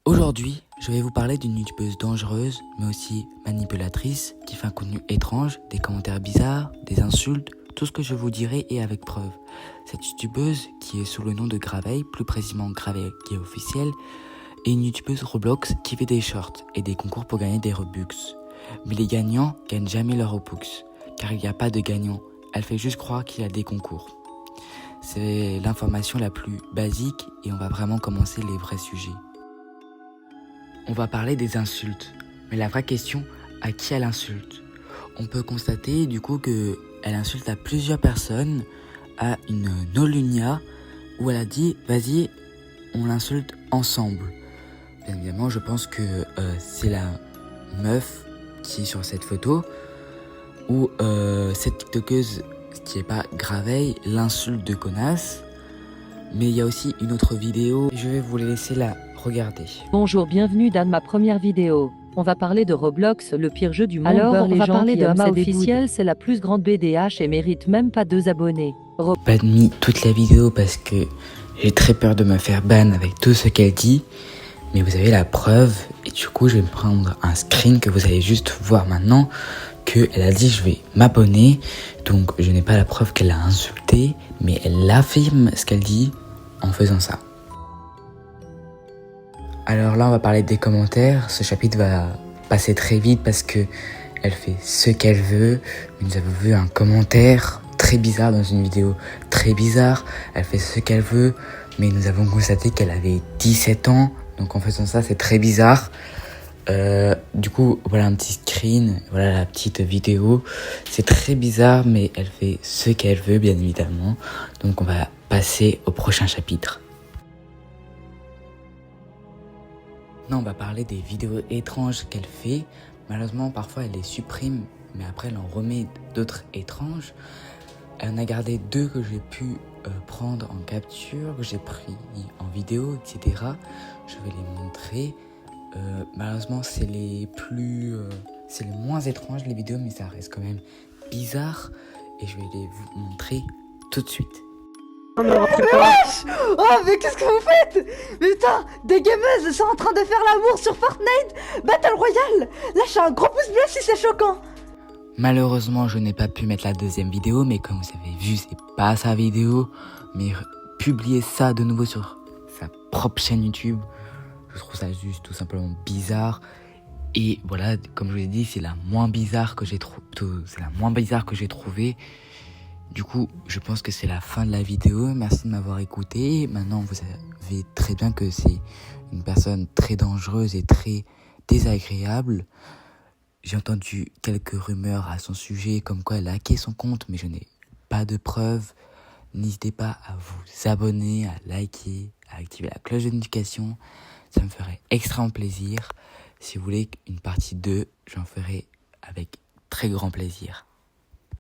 Aujourd'hui, je vais vous parler d'une youtubeuse dangereuse, mais aussi manipulatrice, qui fait un contenu étrange, des commentaires bizarres, des insultes, tout ce que je vous dirai est avec preuve. Cette youtubeuse, qui est sous le nom de Graveille, plus précisément Graveille qui est officielle, est une youtubeuse Roblox qui fait des shorts et des concours pour gagner des Robux. Mais les gagnants gagnent jamais leurs Robux, car il n'y a pas de gagnant, elle fait juste croire qu'il y a des concours. C'est l'information la plus basique et on va vraiment commencer les vrais sujets. On va parler des insultes, mais la vraie question, à qui elle insulte? On peut constater du coup qu'elle insulte à plusieurs personnes, à une Nolunia, où elle a dit « vas-y, on l'insulte ensemble ». Bien évidemment, je pense que c'est la meuf qui est sur cette photo, où cette tiktokeuse, qui n'est pas Graveille, l'insulte de connasse. Mais il y a aussi une autre vidéo, je vais vous laisser la regarder. Bonjour, bienvenue dans ma première vidéo. On va parler de Roblox, le pire jeu du monde. Alors, on va parler de Hama officiel, officiel, c'est la plus grande BDH et mérite même pas 2 abonnés. Pas mis toute la vidéo parce que j'ai très peur de me faire ban avec tout ce qu'elle dit. Mais vous avez la preuve et du coup je vais prendre un screen que vous allez juste voir maintenant. Qu'elle a dit je vais m'abonner. Donc je n'ai pas la preuve qu'elle a insulté. Mais elle affirme ce qu'elle dit en faisant ça. Alors là on va parler des commentaires. Ce chapitre va passer très vite parce que elle fait ce qu'elle veut. Nous avons vu un commentaire très bizarre dans une vidéo très bizarre. Elle fait ce qu'elle veut, mais nous avons constaté qu'elle avait 17 ans. Donc en faisant ça, c'est très bizarre. Du coup, voilà un petit screen, voilà la petite vidéo. C'est très bizarre, mais elle fait ce qu'elle veut, bien évidemment. Donc on va passer au prochain chapitre. Maintenant, on va parler des vidéos étranges qu'elle fait. Malheureusement, parfois, elle les supprime, mais après, elle en remet d'autres étranges. Elle en a gardé 2 que j'ai pu prendre en capture, que j'ai pris en vidéo, etc. Je vais les montrer. Malheureusement, c'est les moins étranges, les vidéos, mais ça reste quand même bizarre. Et je vais les vous montrer tout de suite. Oh mais qu'est-ce que vous faites? Mais putain, des gameuses sont en train de faire l'amour sur Fortnite Battle Royale. Lâchez un gros pouce bleu si c'est choquant. Malheureusement, je n'ai pas pu mettre la deuxième vidéo, mais comme vous avez vu, c'est pas sa vidéo. Mais publier ça de nouveau sur sa propre chaîne YouTube, je trouve ça juste tout simplement bizarre. Et voilà, comme je vous l'ai dit, c'est la moins bizarre que j'ai trouvée. Du coup, je pense que c'est la fin de la vidéo. Merci de m'avoir écouté. Maintenant, vous savez très bien que c'est une personne très dangereuse et très désagréable. J'ai entendu quelques rumeurs à son sujet, comme quoi elle a hacké son compte, mais je n'ai pas de preuves. N'hésitez pas à vous abonner, à liker, à activer la cloche de notification. Ça me ferait extrêmement plaisir. Si vous voulez une partie 2, j'en ferai avec très grand plaisir.